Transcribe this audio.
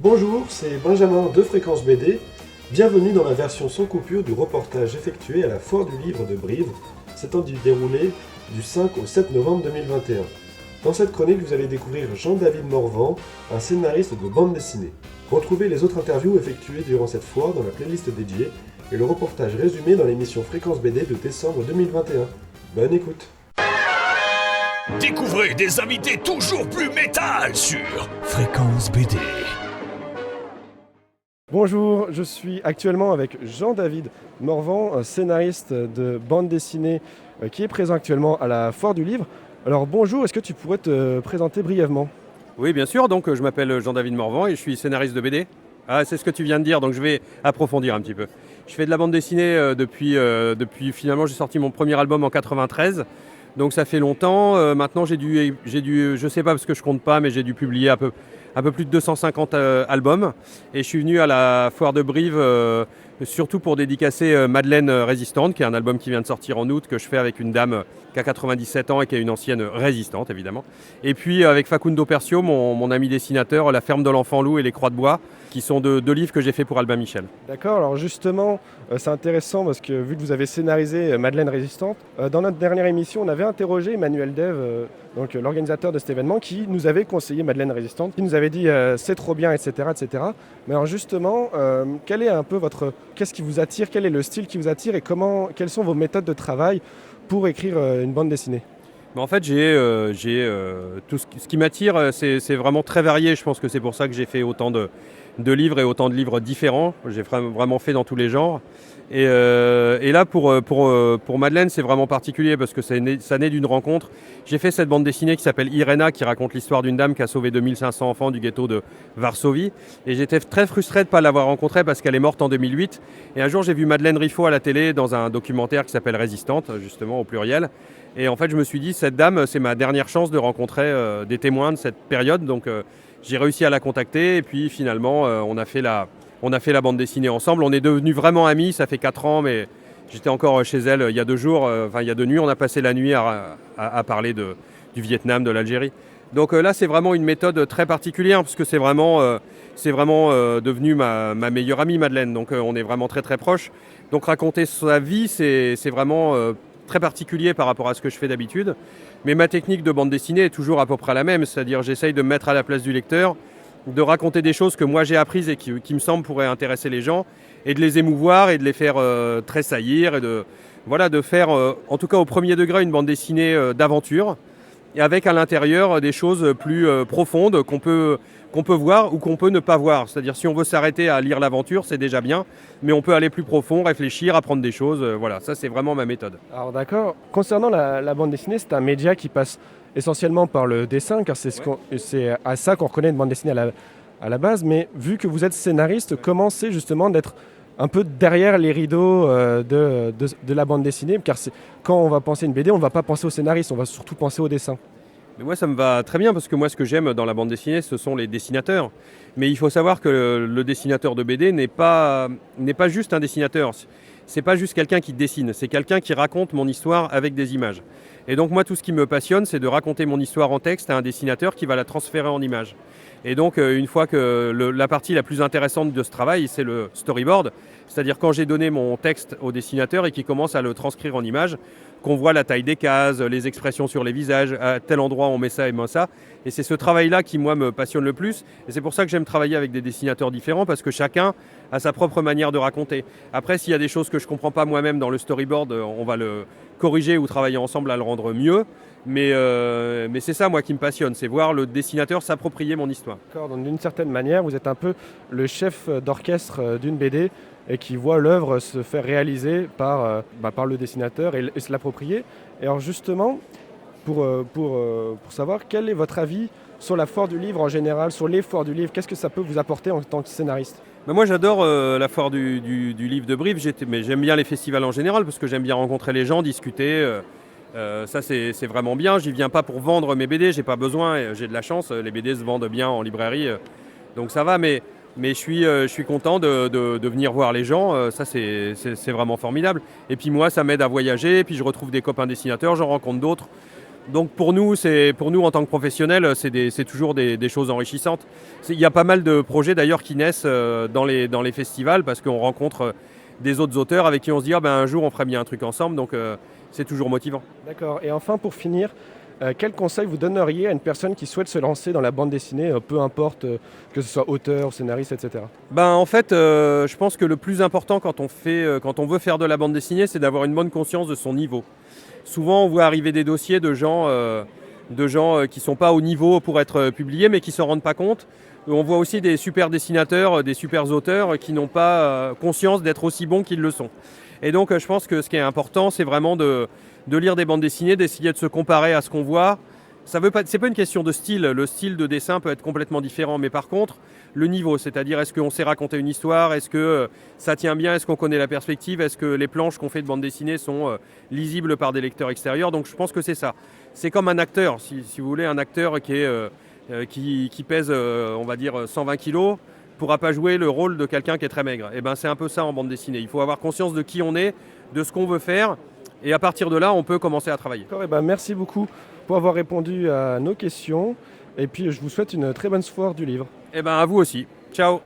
Bonjour, c'est Benjamin de Fréquence BD. Bienvenue dans la version sans coupure du reportage effectué à la Foire du Livre de Brive, s'étant déroulé du 5 au 7 novembre 2021. Dans cette chronique, vous allez découvrir Jean-David Morvan, un scénariste de bande dessinée. Retrouvez les autres interviews effectuées durant cette foire dans la playlist dédiée et le reportage résumé dans l'émission Fréquence BD de décembre 2021. Bonne écoute. Découvrez des invités toujours plus métal sur Fréquence BD. Bonjour, je suis actuellement avec Jean-David Morvan, scénariste de bande dessinée qui est présent actuellement à la Foire du Livre. Alors bonjour, est-ce que tu pourrais te présenter brièvement ? Oui, bien sûr. Donc, je m'appelle Jean-David Morvan et je suis scénariste de BD. Ah, c'est ce que tu viens de dire, donc je vais approfondir un petit peu. Je fais de la bande dessinée depuis finalement, j'ai sorti mon premier album en 93. Donc ça fait longtemps. Maintenant, j'ai dû, je sais pas parce que je compte pas, mais j'ai dû publier un peu plus de 250 albums. Et je suis venu à la Foire de Brive surtout pour dédicacer Madeleine Résistante, qui est un album qui vient de sortir en août, que je fais avec une dame qui a 97 ans et qui est une ancienne résistante, évidemment. Et puis avec Facundo Percio, mon ami dessinateur, La ferme de l'enfant loup et Les croix de bois, qui sont deux livres que j'ai fait pour Albin Michel. D'accord, alors justement, c'est intéressant parce que vu que vous avez scénarisé Madeleine Résistante, dans notre dernière émission, on avait interrogé Emmanuel Dev, donc l'organisateur de cet événement, qui nous avait conseillé Madeleine Résistante, qui nous avait dit c'est trop bien, etc., etc. Mais alors justement, quel est un peu qu'est-ce qui vous attire, quel est le style qui vous attire et quelles sont vos méthodes de travail pour écrire une bande dessinée ? En fait, tout ce qui m'attire, c'est vraiment très varié. Je pense que c'est pour ça que j'ai fait autant de livres et autant de livres différents. J'ai vraiment fait dans tous les genres. Et là, pour Madeleine, c'est vraiment particulier parce que ça naît d'une rencontre. J'ai fait cette bande dessinée qui s'appelle Irena, qui raconte l'histoire d'une dame qui a sauvé 2500 enfants du ghetto de Varsovie. Et j'étais très frustré de ne pas l'avoir rencontrée parce qu'elle est morte en 2008. Et un jour, j'ai vu Madeleine Riffaut à la télé dans un documentaire qui s'appelle Résistante, justement au pluriel. Et en fait, je me suis dit, cette dame, c'est ma dernière chance de rencontrer des témoins de cette période. Donc, j'ai réussi à la contacter. Et puis, finalement, on a fait la bande dessinée ensemble. On est devenus vraiment amis. Ça fait 4 ans, mais j'étais encore chez elle il y a 2 jours. Il y a 2 nuits, on a passé la nuit à parler du Vietnam, de l'Algérie. Donc là, c'est vraiment une méthode très particulière parce que c'est vraiment devenu ma meilleure amie, Madeleine. Donc, on est vraiment très, très proches. Donc, raconter sa vie, c'est vraiment très particulier par rapport à ce que je fais d'habitude. Mais ma technique de bande dessinée est toujours à peu près la même, c'est-à-dire j'essaye de me mettre à la place du lecteur, de raconter des choses que moi j'ai apprises et qui me semblent pourraient intéresser les gens, et de les émouvoir et de les faire tressaillir, et de faire, en tout cas au premier degré, une bande dessinée d'aventure, et avec à l'intérieur des choses plus profondes qu'on peut voir ou qu'on peut ne pas voir. C'est-à-dire si on veut s'arrêter à lire l'aventure, c'est déjà bien, mais on peut aller plus profond, réfléchir, apprendre des choses. Voilà, ça c'est vraiment ma méthode. Alors d'accord, concernant la bande dessinée, c'est un média qui passe essentiellement par le dessin, car c'est à ça qu'on reconnaît une bande dessinée à la base, mais vu que vous êtes scénariste, comment c'est justement d'être un peu derrière les rideaux de la bande dessinée, car quand on va penser une BD, on ne va pas penser au scénariste, on va surtout penser au dessin. Mais moi, ça me va très bien parce que moi, ce que j'aime dans la bande dessinée, ce sont les dessinateurs. Mais il faut savoir que le dessinateur de BD n'est pas juste un dessinateur. C'est pas juste quelqu'un qui dessine, c'est quelqu'un qui raconte mon histoire avec des images. Et donc moi, tout ce qui me passionne, c'est de raconter mon histoire en texte à un dessinateur qui va la transférer en images. Et donc, une fois que la partie la plus intéressante de ce travail, c'est le storyboard, c'est-à-dire quand j'ai donné mon texte au dessinateur et qu'il commence à le transcrire en images, qu'on voit la taille des cases, les expressions sur les visages, à tel endroit on met ça et met ça. Et c'est ce travail-là qui, moi, me passionne le plus. Et c'est pour ça que j'aime travailler avec des dessinateurs différents, parce que chacun a sa propre manière de raconter. Après, s'il y a des choses que je ne comprends pas moi-même dans le storyboard, on va le corriger ou travailler ensemble à le rendre mieux. Mais c'est ça, moi, qui me passionne, c'est voir le dessinateur s'approprier mon histoire. D'accord, donc d'une certaine manière, vous êtes un peu le chef d'orchestre d'une BD et qui voit l'œuvre se faire réaliser par le dessinateur et se l'approprier. Et alors justement, pour savoir quel est votre avis sur la foire du livre en général, sur les foires du livre, qu'est-ce que ça peut vous apporter en tant que scénariste ? Moi, j'adore la foire du livre de Brive, mais j'aime bien les festivals en général parce que j'aime bien rencontrer les gens, discuter. Ça, c'est vraiment bien. J'y viens pas pour vendre mes BD, j'ai pas besoin, j'ai de la chance. Les BD se vendent bien en librairie, donc ça va. Mais je suis content de venir voir les gens. Ça, c'est vraiment formidable. Et puis moi, ça m'aide à voyager. Puis je retrouve des copains dessinateurs, j'en rencontre d'autres. Donc pour nous en tant que professionnels, c'est toujours des choses enrichissantes. Il y a pas mal de projets d'ailleurs qui naissent dans les festivals parce qu'on rencontre des autres auteurs avec qui on se dit un jour on ferait bien un truc ensemble, donc c'est toujours motivant. D'accord. Et enfin, pour finir, quel conseil vous donneriez à une personne qui souhaite se lancer dans la bande dessinée, peu importe que ce soit auteur, scénariste, etc. En fait, je pense que le plus important quand on veut faire de la bande dessinée, c'est d'avoir une bonne conscience de son niveau. Souvent, on voit arriver des dossiers de gens qui ne sont pas au niveau pour être publiés, mais qui ne s'en rendent pas compte. On voit aussi des super dessinateurs, des super auteurs qui n'ont pas conscience d'être aussi bons qu'ils le sont. Et donc, je pense que ce qui est important, c'est vraiment de lire des bandes dessinées, d'essayer de se comparer à ce qu'on voit. C'est pas une question de style. Le style de dessin peut être complètement différent, mais par contre, le niveau, c'est-à-dire est-ce qu'on sait raconter une histoire, est-ce que ça tient bien, est-ce qu'on connaît la perspective, est-ce que les planches qu'on fait de bande dessinée sont lisibles par des lecteurs extérieurs. Donc je pense que c'est ça. C'est comme un acteur, si vous voulez, un acteur qui pèse, on va dire, 120 kilos, pourra pas jouer le rôle de quelqu'un qui est très maigre. Et c'est un peu ça en bande dessinée. Il faut avoir conscience de qui on est, de ce qu'on veut faire, et à partir de là, on peut commencer à travailler. D'accord, merci beaucoup pour avoir répondu à nos questions. Et puis, je vous souhaite une très bonne foire du livre. À vous aussi. Ciao.